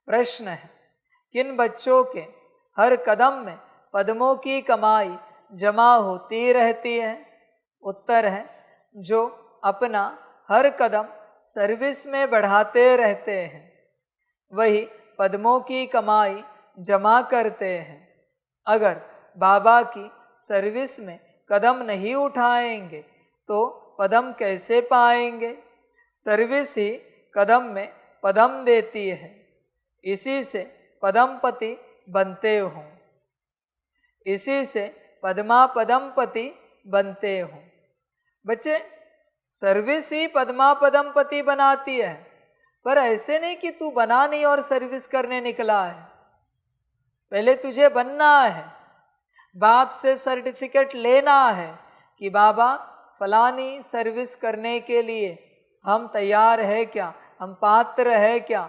प्रश्न है, किन बच्चों के हर कदम में पद्मों की कमाई जमा होती रहती है? उत्तर है, जो अपना हर कदम सर्विस में बढ़ाते रहते हैं वही पद्मों की कमाई जमा करते हैं। अगर बाबा की सर्विस में कदम नहीं उठाएंगे तो पदम कैसे पाएंगे? सर्विस ही कदम में पदम देती है, इसी से पदमपति बनते हो, इसी से पद्मा पदमपति बनते हो। बच्चे, सर्विस ही पद्मा पदमपति बनाती है, पर ऐसे नहीं कि तू बना नहीं और सर्विस करने निकला है। पहले तुझे बनना है, बाप से सर्टिफिकेट लेना है कि बाबा फलानी सर्विस करने के लिए हम तैयार है क्या, हम पात्र है क्या,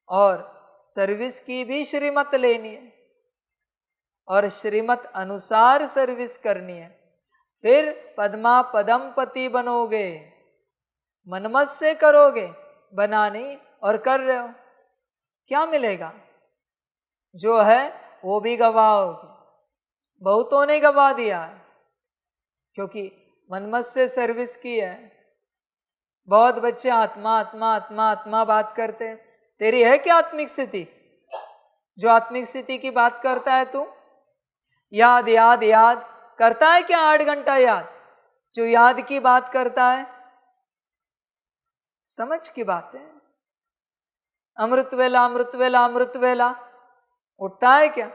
और सर्विस की भी श्रीमत लेनी है और श्रीमत अनुसार सर्विस करनी है। फिर पद्मा पदमपति बनोगे, मनमत से करोगे, बना नहीं और कर रहे हो, क्या मिलेगा? जो है वो भी गवाओगे। बहुतों ने गवा दिया है क्योंकि मनमत से सर्विस की है। बहुत बच्चे आत्मा आत्मा आत्मा आत्मा बात करते हैं। तेरी है क्या आत्मिक स्थिति? जो आत्मिक स्थिति की बात करता है तू याद याद याद करता है क्या? 8 घंटा याद जो याद की बात करता है? समझ की बात है। अमृत वेला अमृत वेला अमृत वेला उठता है क्या?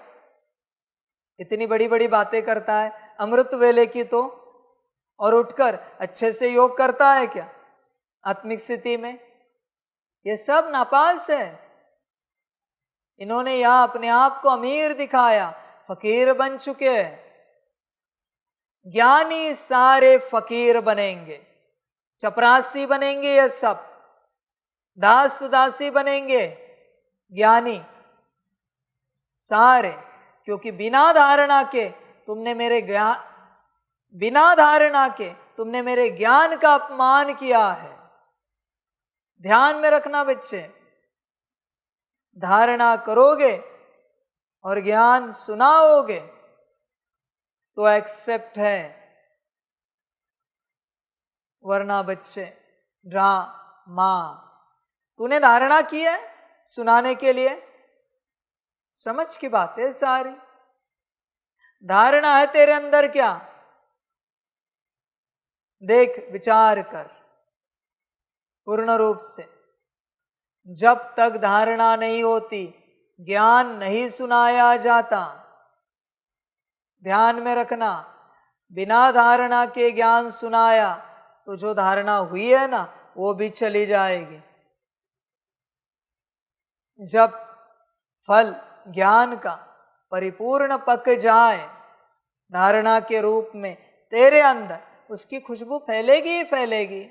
इतनी बड़ी बड़ी बातें करता है अमृत वेले की तो, और उठकर अच्छे से योग करता है क्या आत्मिक स्थिति में? ये सब नापास है। इन्होंने यहां अपने आप को अमीर दिखाया, फकीर बन चुके हैं। ज्ञानी सारे फकीर बनेंगे, चपरासी बनेंगे, ये सब दास दासी बनेंगे। ज्ञानी सारे, क्योंकि बिना धारणा के तुमने मेरे ज्ञान, बिना धारणा के तुमने मेरे ज्ञान का अपमान किया है। ध्यान में रखना बच्चे, धारणा करोगे और ज्ञान सुनाओगे तो एक्सेप्ट है, वरना बच्चे ड्रामा। तूने धारणा की है सुनाने के लिए, समझ की बात है सारी। धारणा है तेरे अंदर क्या? देख, विचार कर पूर्ण रूप से। जब तक धारणा नहीं होती ज्ञान नहीं सुनाया जाता। ध्यान में रखना, बिना धारणा के ज्ञान सुनाया तो जो धारणा हुई है ना वो भी चली जाएगी। जब फल ज्ञान का परिपूर्ण पक जाए धारणा के रूप में तेरे अंदर, उसकी खुशबू फैलेगी ही फैलेगी।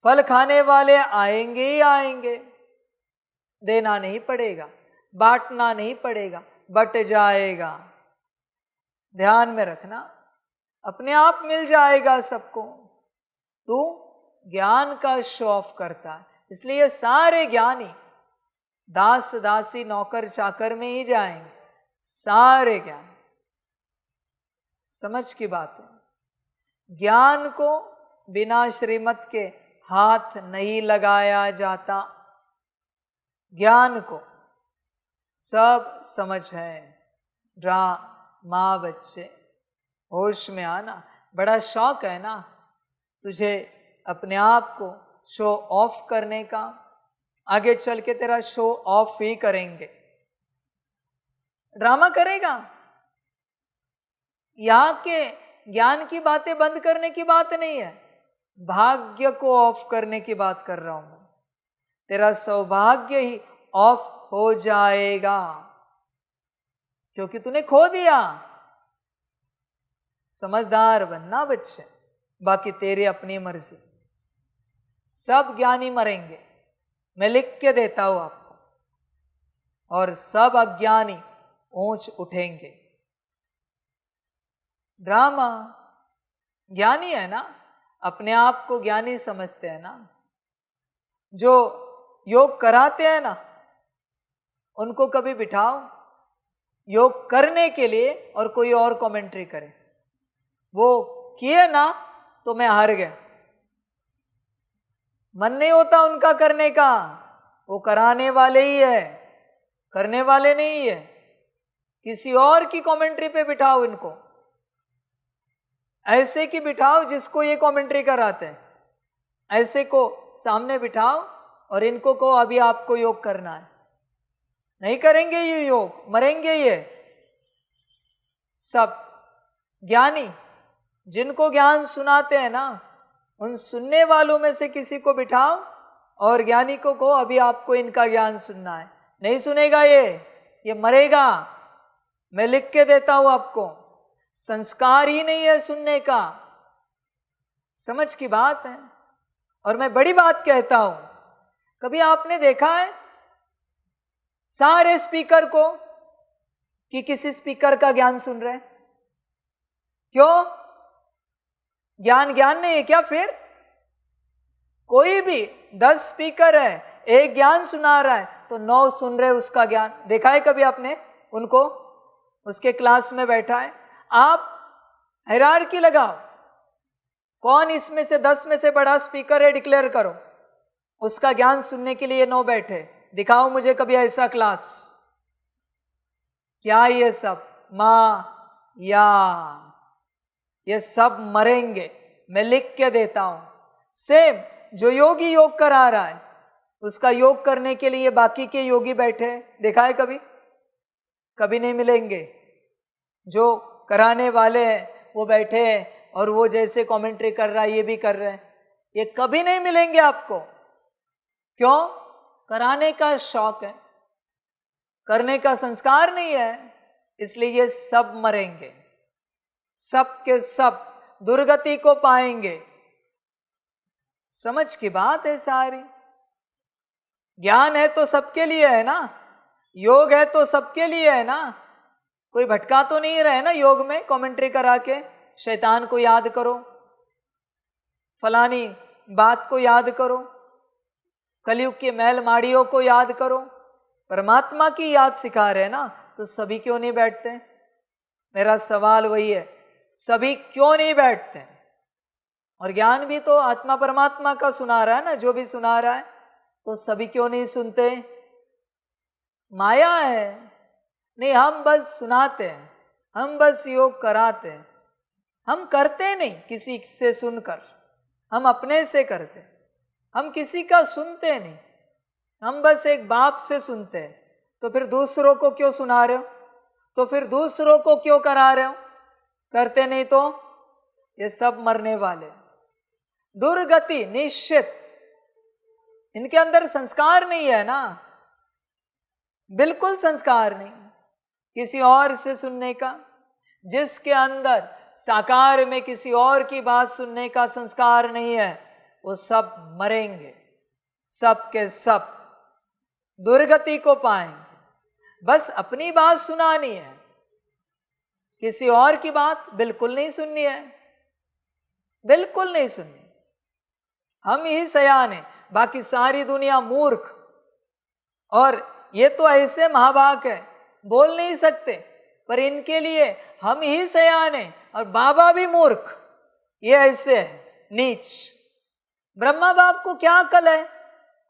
फल खाने वाले आएंगे ही आएंगे, देना नहीं पड़ेगा, बांटना नहीं पड़ेगा, बट जाएगा। ध्यान में रखना, अपने आप मिल जाएगा सबको। तू ज्ञान का शो ऑफ करता है, इसलिए सारे ज्ञानी दास दासी नौकर चाकर में ही जाएंगे, सारे ज्ञान। समझ की बात है। ज्ञान को बिना श्रीमत के हाथ नहीं लगाया जाता। ज्ञान को सब समझ है। माँ बच्चे, होश में आना। बड़ा शौक है ना तुझे अपने आप को शो ऑफ करने का। आगे चल के तेरा शो ऑफ ही करेंगे। ड्रामा करेगा। यहाँ के ज्ञान की बातें बंद करने की बात नहीं है, भाग्य को ऑफ करने की बात कर रहा हूं। तेरा सौभाग्य ही ऑफ हो जाएगा क्योंकि तूने खो दिया। समझदार बनना बच्चे, बाकी तेरी अपनी मर्जी। सब ज्ञानी मरेंगे, मैं लिख के देता हूं आपको, और सब अज्ञानी ऊंच उठेंगे। ड्रामा, ज्ञानी है ना, अपने आप को ज्ञानी समझते हैं ना, जो योग कराते हैं ना, उनको कभी बिठाओ योग करने के लिए और कोई और कमेंट्री करे। वो किए ना तो मैं हार गया, मन नहीं होता उनका करने का। वो कराने वाले ही है, करने वाले नहीं है। किसी और की कमेंट्री पे बिठाओ इनको, ऐसे की बिठाओ जिसको ये कमेंट्री कराते हैं, ऐसे को सामने बिठाओ और इनको कहो अभी आपको योग करना है। नहीं करेंगे ये योग, मरेंगे ये सब। ज्ञानी जिनको ज्ञान सुनाते हैं ना, उन सुनने वालों में से किसी को बिठाओ और ज्ञानी को कहो अभी आपको इनका ज्ञान सुनना है। नहीं सुनेगा ये मरेगा। मैं लिख के देता हूं आपको, संस्कार ही नहीं है सुनने का। समझ की बात है। और मैं बड़ी बात कहता हूं, कभी आपने देखा है सारे स्पीकर को कि किसी स्पीकर का ज्ञान सुन रहे हैं? क्यों? ज्ञान नहीं है क्या? फिर कोई भी 10 स्पीकर है, एक ज्ञान सुना रहा है तो 9 सुन रहे उसका ज्ञान। देखा है कभी आपने उनको? उसके क्लास में बैठा है, आप हायरार्की लगाओ, कौन इसमें से 10 में से बड़ा स्पीकर है डिक्लेयर करो। उसका ज्ञान सुनने के लिए 9 बैठे, दिखाओ मुझे कभी ऐसा क्लास। क्या ये सब माया, ये सब मरेंगे। मैं लिख के देता हूं। सेम जो योगी योग करा रहा है, उसका योग करने के लिए बाकी के योगी बैठे, देखा है कभी? कभी नहीं मिलेंगे। जो कराने वाले हैं वो बैठे हैं और वो जैसे कमेंट्री कर रहा है ये भी कर रहे हैं, ये कभी नहीं मिलेंगे आपको। क्यों? कराने का शौक है, करने का संस्कार नहीं है, इसलिए ये सब मरेंगे, सब के सब दुर्गति को पाएंगे। समझ की बात है सारी। ज्ञान है तो सबके लिए है ना, योग है तो सबके लिए है ना। कोई भटका तो नहीं रहे ना योग में कमेंट्री करा के, शैतान को याद करो, फलानी बात को याद करो, कलयुग के मैल माड़ियों को याद करो। परमात्मा की याद सिखा रहे हैं ना, तो सभी क्यों नहीं बैठते? मेरा सवाल वही है, सभी क्यों नहीं बैठते? और ज्ञान भी तो आत्मा परमात्मा का सुना रहा है ना, जो भी सुना रहा है, तो सभी क्यों नहीं सुनते? माया है। नहीं, हम बस सुनाते हैं, हम बस योग कराते हैं, हम करते नहीं किसी से सुनकर, हम अपने से करते, हम किसी का सुनते नहीं, हम बस एक बाप से सुनते हैं। तो फिर दूसरों को क्यों सुना रहे हो? तो फिर दूसरों को क्यों करा रहे हो? करते नहीं तो ये सब मरने वाले, दुर्गति निश्चित। इनके अंदर संस्कार नहीं है ना, बिल्कुल संस्कार नहीं किसी और से सुनने का। जिसके अंदर साकार में किसी और की बात सुनने का संस्कार नहीं है, वो सब मरेंगे, सब के सब दुर्गति को पाएंगे। बस अपनी बात सुनानी है, किसी और की बात बिल्कुल नहीं सुननी है, बिल्कुल नहीं सुननी। हम ही सयान हैं, बाकी सारी दुनिया मूर्ख। और ये तो ऐसे महाभाग है, बोल नहीं सकते, पर इनके लिए हम ही सयान हैं और बाबा भी मूर्ख। ये ऐसे है नीच। ब्रह्मा बाप को क्या अकल है?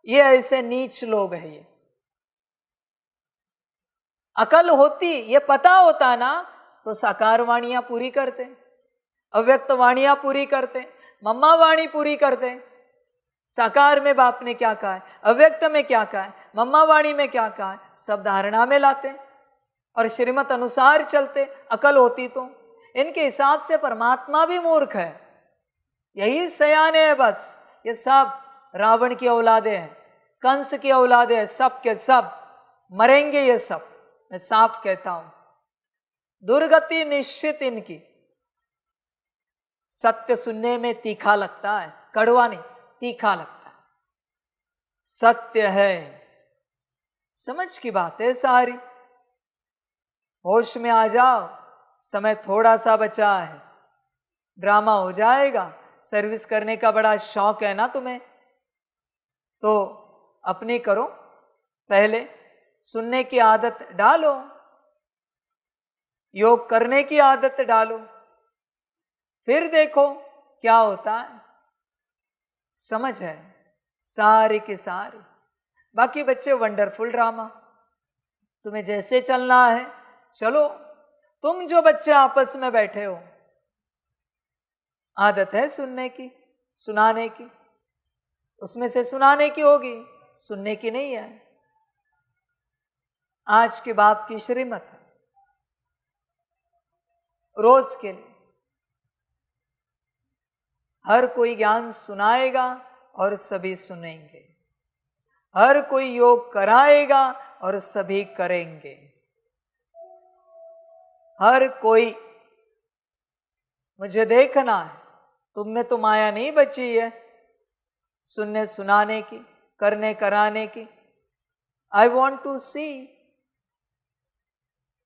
ये ऐसे नीच लोग हैं। ये अकल होती, ये पता होता ना, तो साकार वाणियां पूरी करते, अव्यक्त वाणियां पूरी करते, मम्मा वाणी पूरी करते। साकार में बाप ने क्या कहा है, अव्यक्त में क्या कहा है, मम्मा वाणी में क्या कहा है, सब धारणा में लाते और श्रीमत अनुसार चलते। अकल होती तो इनके हिसाब से परमात्मा भी मूर्ख है, यही सयाने है। बस ये सब रावण की औलादे हैं, कंस की औलादे हैं, सब के सब मरेंगे ये सब। मैं साफ कहता हूं, दुर्गति निश्चित इनकी। सत्य सुनने में तीखा लगता है, कड़वा नहीं, तीखा लगता है। सत्य है, समझ की बात है सारी। होश में आ जाओ, समय थोड़ा सा बचा है, ड्रामा हो जाएगा। सर्विस करने का बड़ा शौक है ना तुम्हें, तो अपनी करो, पहले सुनने की आदत डालो, योग करने की आदत डालो, फिर देखो क्या होता है। समझ है सारी की सारी। बाकी बच्चे वंडरफुल ड्रामा, तुम्हें जैसे चलना है चलो। तुम जो बच्चे आपस में बैठे हो, आदत है सुनने की, सुनाने की, उसमें से सुनाने की होगी, सुनने की नहीं है। आज के बाप की श्रीमत रोज के लिए हर कोई ज्ञान सुनाएगा और सभी सुनेंगे, हर कोई योग कराएगा और सभी करेंगे, हर कोई। मुझे देखना है तुम में तो माया नहीं बची है सुनने सुनाने की, करने कराने की। I want to see.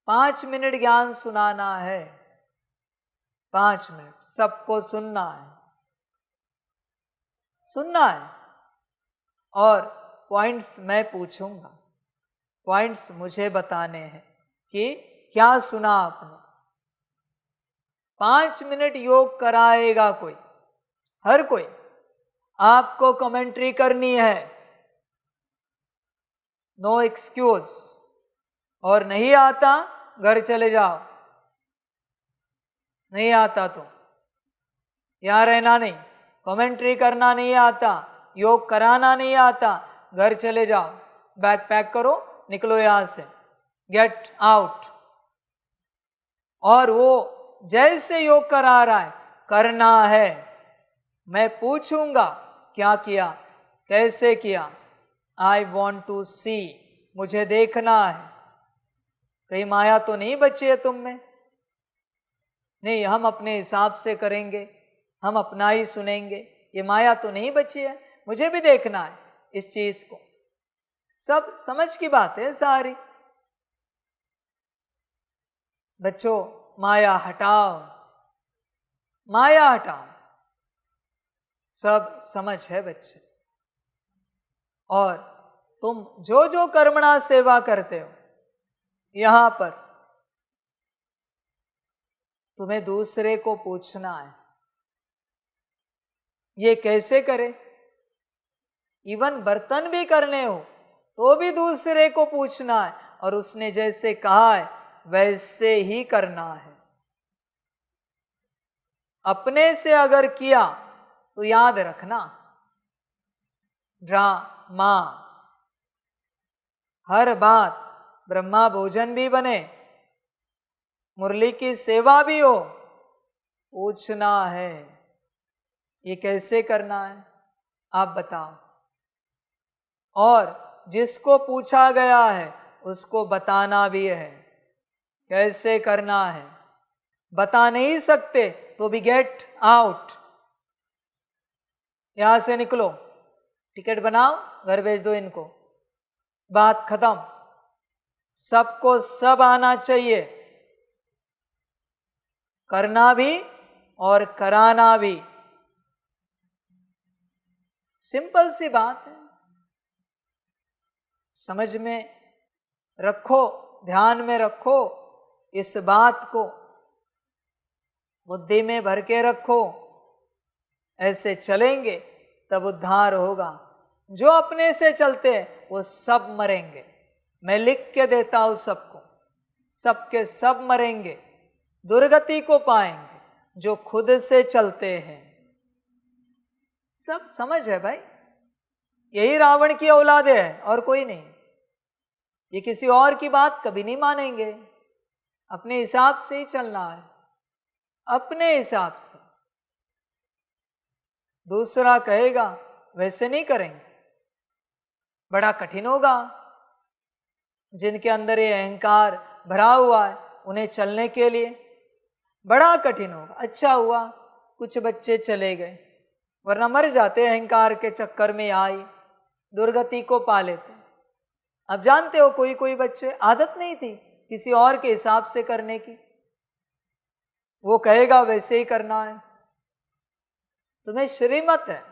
5 minute ज्ञान सुनाना है, 5 मिनट सबको सुनना है, सुनना है। और पॉइंट्स मैं पूछूंगा, पॉइंट्स मुझे बताने हैं कि क्या सुना आपने। 5 मिनट योग कराएगा कोई, हर कोई। आपको कमेंट्री करनी है, नो एक्सक्यूज। और नहीं आता घर चले जाओ, नहीं आता तो यहां रहना नहीं। कमेंट्री करना नहीं आता, योग कराना नहीं आता, घर चले जाओ, बैग पैक करो, निकलो यहां से, गेट आउट। और वो जैसे योग करा रहा है करना है। मैं पूछूंगा क्या किया, कैसे किया। आई वॉन्ट टू सी, मुझे देखना है। कहीं माया तो नहीं बची है तुम में? नहीं, हम अपने हिसाब से करेंगे, हम अपना ही सुनेंगे, ये माया तो नहीं बची है। मुझे भी देखना है इस चीज को। सब समझ की बात है सारी। बच्चों माया हटाओ, माया हटाओ, सब समझ है बच्चे। और तुम जो जो कर्मणा सेवा करते हो यहां पर, तुम्हें दूसरे को पूछना है ये कैसे करे। इवन बर्तन भी करने हो तो भी दूसरे को पूछना है, और उसने जैसे कहा है वैसे ही करना है। अपने से अगर किया तो याद रखना ड्रामा। हर बात ब्रह्मा भोजन भी बने, मुरली की सेवा भी हो, पूछना है ये कैसे करना है, आप बताओ। और जिसको पूछा गया है उसको बताना भी है कैसे करना है। बता नहीं सकते तो भी गेट आउट, यहां से निकलो, टिकट बनाओ, घर भेज दो इनको, बात खत्म। सबको सब आना चाहिए, करना भी और कराना भी। सिंपल सी बात है, समझ में रखो, ध्यान में रखो, इस बात को बुद्धि में भर के रखो। ऐसे चलेंगे तब उद्धार होगा। जो अपने से चलते हैं वो सब मरेंगे। मैं लिख के देता हूं सबको, सबके सब मरेंगे, दुर्गति को पाएंगे जो खुद से चलते हैं। सब समझ है भाई, यही रावण की औलादे है और कोई नहीं। ये किसी और की बात कभी नहीं मानेंगे, अपने हिसाब से ही चलना है, अपने हिसाब से। दूसरा कहेगा वैसे नहीं करेंगे, बड़ा कठिन होगा। जिनके अंदर ये अहंकार भरा हुआ है उन्हें चलने के लिए बड़ा कठिन होगा। अच्छा हुआ कुछ बच्चे चले गए, वरना मर जाते अहंकार के चक्कर में, आई दुर्गति को पा लेते। अब जानते हो कोई कोई बच्चे आदत नहीं थी किसी और के हिसाब से करने की, वो कहेगा वैसे ही करना है। तुम्हें श्रीमत है,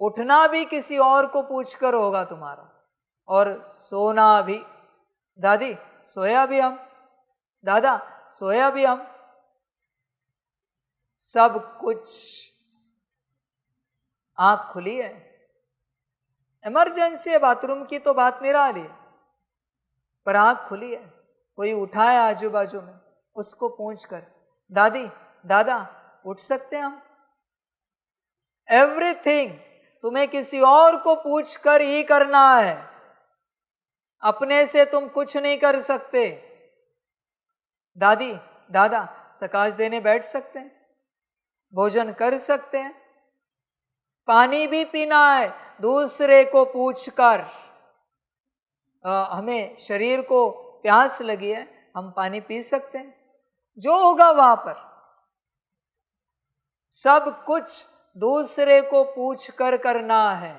उठना भी किसी और को पूछकर होगा तुम्हारा, और सोना भी। दादी सोया भी हम, दादा सोया भी हम, सब कुछ। आंख खुली है, इमरजेंसी है बाथरूम की तो बात निराली है, पर आंख खुली है, कोई उठा है आजू बाजू में, उसको पूछकर दादी दादा उठ सकते हैं हम। एवरीथिंग तुम्हें किसी और को पूछकर ही करना है, अपने से तुम कुछ नहीं कर सकते। दादी दादा सकाश देने बैठ सकते हैं, भोजन कर सकते हैं, पानी भी पीना है दूसरे को पूछकर। हमें शरीर को प्यास लगी है, हम पानी पी सकते हैं, जो होगा वहां पर। सब कुछ दूसरे को पूछकर करना है,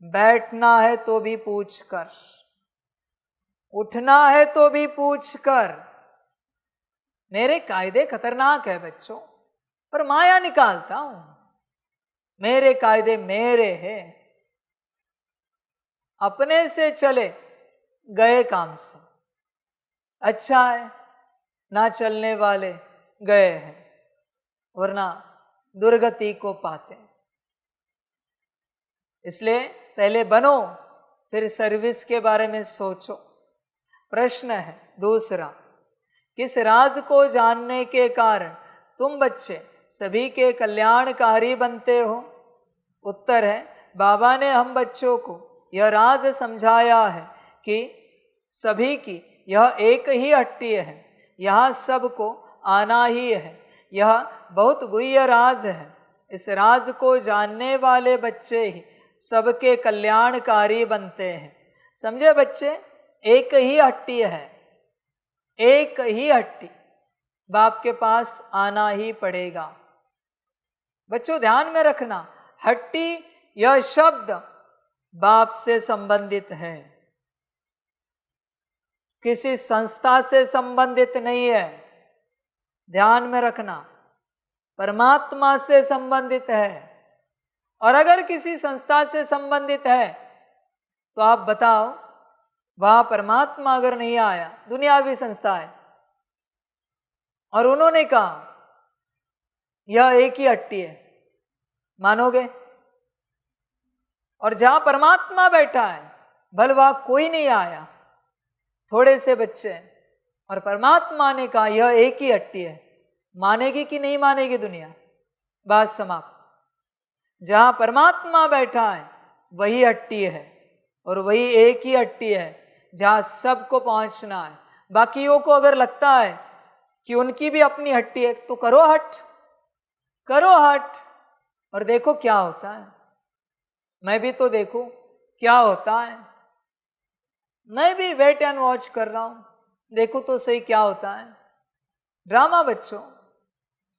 बैठना है तो भी पूछकर, उठना है तो भी पूछकर। मेरे कायदे खतरनाक है बच्चों, पर माया निकालता हूं। मेरे कायदे मेरे हैं, अपने से चले गए काम से। अच्छा है ना चलने वाले गए हैं, वरना दुर्गति को पाते। इसलिए पहले बनो, फिर सर्विस के बारे में सोचो। प्रश्न है दूसरा, किस राज को जानने के कारण तुम बच्चे सभी के कल्याणकारी बनते हो? उत्तर है, बाबा ने हम बच्चों को यह राज समझाया है कि सभी की यह एक ही हट्टी है, यहाँ सबको आना ही है। यह बहुत गुह्य राज है। इस राज को जानने वाले बच्चे ही सबके कल्याणकारी बनते हैं। समझे बच्चे, एक ही हट्टी है, एक ही हट्टी, बाप के पास आना ही पड़ेगा। बच्चों ध्यान में रखना, हट्टी यह शब्द बाप से संबंधित है, किसी संस्था से संबंधित नहीं है। ध्यान में रखना, परमात्मा से संबंधित है। और अगर किसी संस्था से संबंधित है तो आप बताओ, वहां परमात्मा अगर नहीं आया, दुनियावी संस्था है, और उन्होंने कहा यह एक ही हट्टी है, मानोगे? और जहां परमात्मा बैठा है, भले वहां कोई नहीं आया, थोड़े से बच्चे हैं, और परमात्मा ने कहा यह एक ही हट्टी है, मानेगी कि नहीं मानेगी दुनिया? बात समाप्त। जहां परमात्मा बैठा है वही हट्टी है, और वही एक ही हट्टी है जहां सबको पहुंचना है। बाकियों को अगर लगता है कि उनकी भी अपनी हट्टी है, तो करो हट, करो हट, और देखो क्या होता है। मैं भी तो देखूं क्या होता है, मैं भी वेट एंड वॉच कर रहा हूं, देखो तो सही क्या होता है। ड्रामा बच्चों,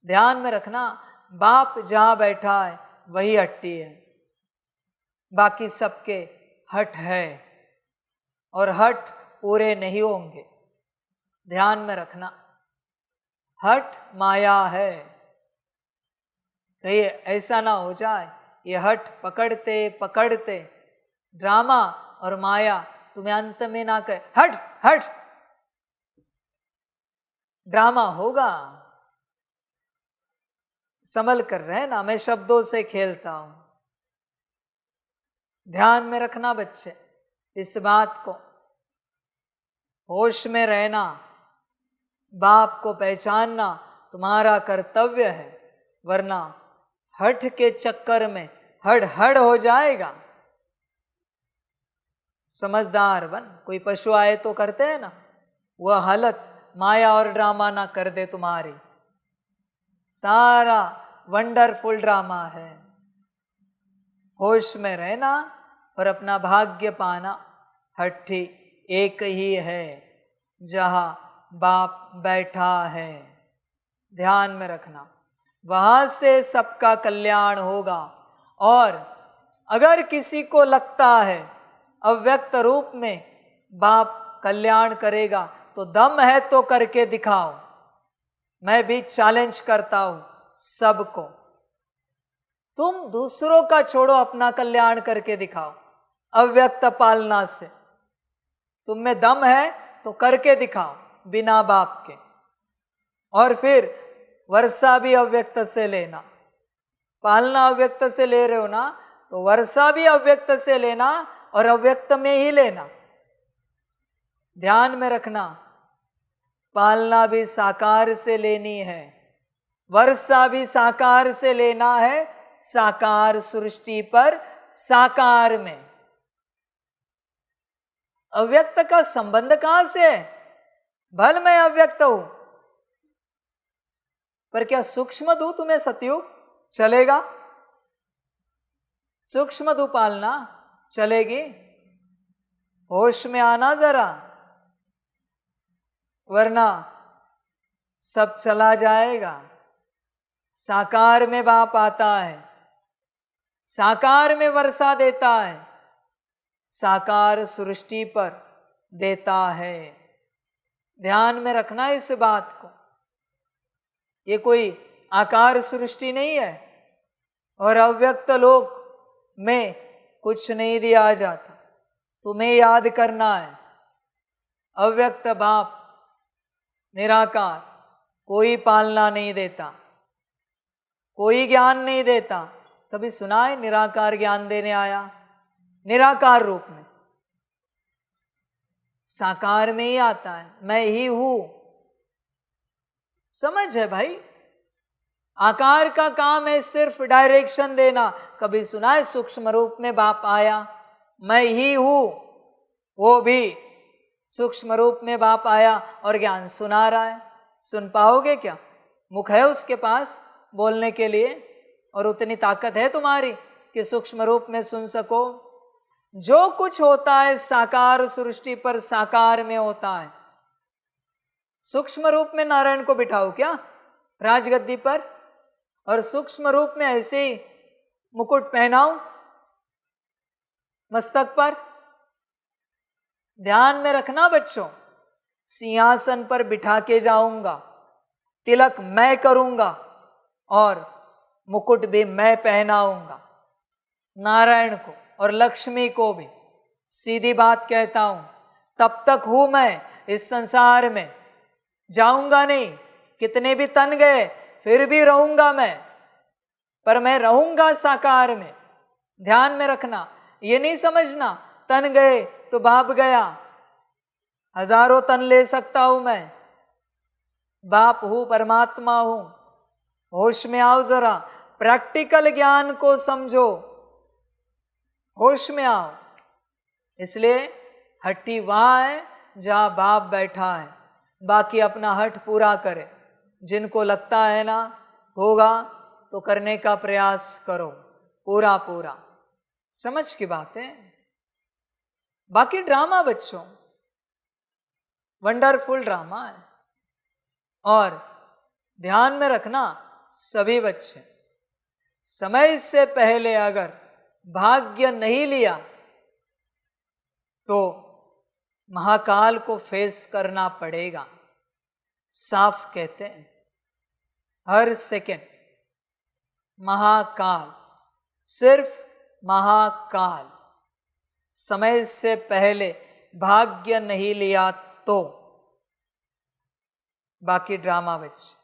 ध्यान में रखना, बाप जहां बैठा है वही हट्टी है, बाकी सबके हट है, और हट पूरे नहीं होंगे। ध्यान में रखना, हट माया है। कहीं ऐसा ना हो जाए ये हट पकड़ते पकड़ते ड्रामा और माया तुम्हें अंत में ना कहे हट हट। ड्रामा होगा, संभल कर रहना, मैं शब्दों से खेलता हूं। ध्यान में रखना बच्चे इस बात को, होश में रहना, बाप को पहचानना तुम्हारा कर्तव्य है, वरना हठ के चक्कर में हड़ हड़ हो जाएगा। समझदार बन, कोई पशु आए तो करते हैं ना, वह हालत माया और ड्रामा ना कर दे तुम्हारी। सारा वंडरफुल ड्रामा है। होश में रहना और अपना भाग्य पाना। हट्टी एक ही है जहां बाप बैठा है, ध्यान में रखना, वहां से सबका कल्याण होगा। और अगर किसी को लगता है अव्यक्त रूप में बाप कल्याण करेगा, तो दम है तो करके दिखाओ। मैं भी चैलेंज करता हूं सबको, तुम दूसरों का छोड़ो, अपना कल्याण करके दिखाओ अव्यक्त पालना से। तुम में दम है तो करके दिखाओ बिना बाप के। और फिर वर्षा भी अव्यक्त से लेना। पालना अव्यक्त से ले रहे हो ना, तो वर्षा भी अव्यक्त से लेना और अव्यक्त में ही लेना। ध्यान में रखना, पालना भी साकार से लेनी है, वर्षा भी साकार से लेना है, साकार सृष्टि पर साकार में। अव्यक्त का संबंध कहां से है? भल मैं अव्यक्त हूं, पर क्या सूक्ष्म दू तुम्हें सतयुग चलेगा? सूक्ष्म दू पालना चलेगी? होश में आना जरा, वरना सब चला जाएगा। साकार में बाप आता है, साकार में वर्षा देता है, साकार सृष्टि पर देता है। ध्यान में रखना इस बात को। ये कोई आकार सृष्टि नहीं है और अव्यक्त लोक में कुछ नहीं दिया जाता। तुम्हें याद करना है, अव्यक्त बाप निराकार कोई पालना नहीं देता, कोई ज्ञान नहीं देता। कभी सुना है निराकार ज्ञान देने आया? निराकार रूप में, साकार में ही आता है, मैं ही हूं। समझ है भाई? आकार का काम है सिर्फ डायरेक्शन देना। कभी सुना है सूक्ष्म रूप में बाप आया? मैं ही हूं, वो भी सूक्ष्म रूप में बाप आया और ज्ञान सुना रहा है। सुन पाओगे क्या? मुख है उसके पास बोलने के लिए, और उतनी ताकत है तुम्हारी कि सूक्ष्म रूप में सुन सको? जो कुछ होता है साकार सृष्टि पर साकार में होता है। सूक्ष्म रूप में नारायण को बिठाओ क्या राजगद्दी पर, और सूक्ष्म रूप में ऐसे ही मुकुट पहनाओ मस्तक पर? ध्यान में रखना बच्चों, सिंहासन पर बिठा के जाऊंगा, तिलक मैं करूंगा और मुकुट भी मैं पहनाऊंगा नारायण को और लक्ष्मी को भी। सीधी बात कहता हूं, तब तक हूं मैं इस संसार में, जाऊंगा नहीं। कितने भी तन गए फिर भी रहूंगा मैं, पर मैं रहूंगा साकार में। ध्यान में रखना, ये नहीं समझना तन गए तो बाप गया। हजारों तन ले सकता हूं मैं, बाप हूं, परमात्मा हूं। होश में आओ जरा, प्रैक्टिकल ज्ञान को समझो, होश में आओ। इसलिए हट्टी वहां है जहां बाप बैठा है, बाकी अपना हट पूरा करे। जिनको लगता है ना होगा तो करने का प्रयास करो पूरा पूरा। समझ की बात है। बाकी ड्रामा बच्चों वंडरफुल ड्रामा है, और ध्यान में रखना सभी बच्चे, समय से पहले अगर भाग्य नहीं लिया तो महाकाल को फेस करना पड़ेगा। साफ कहते हैं, हर सेकंड महाकाल, सिर्फ महाकाल। समय से पहले भाग्य नहीं लिया तो बाकी ड्रामा बच्चे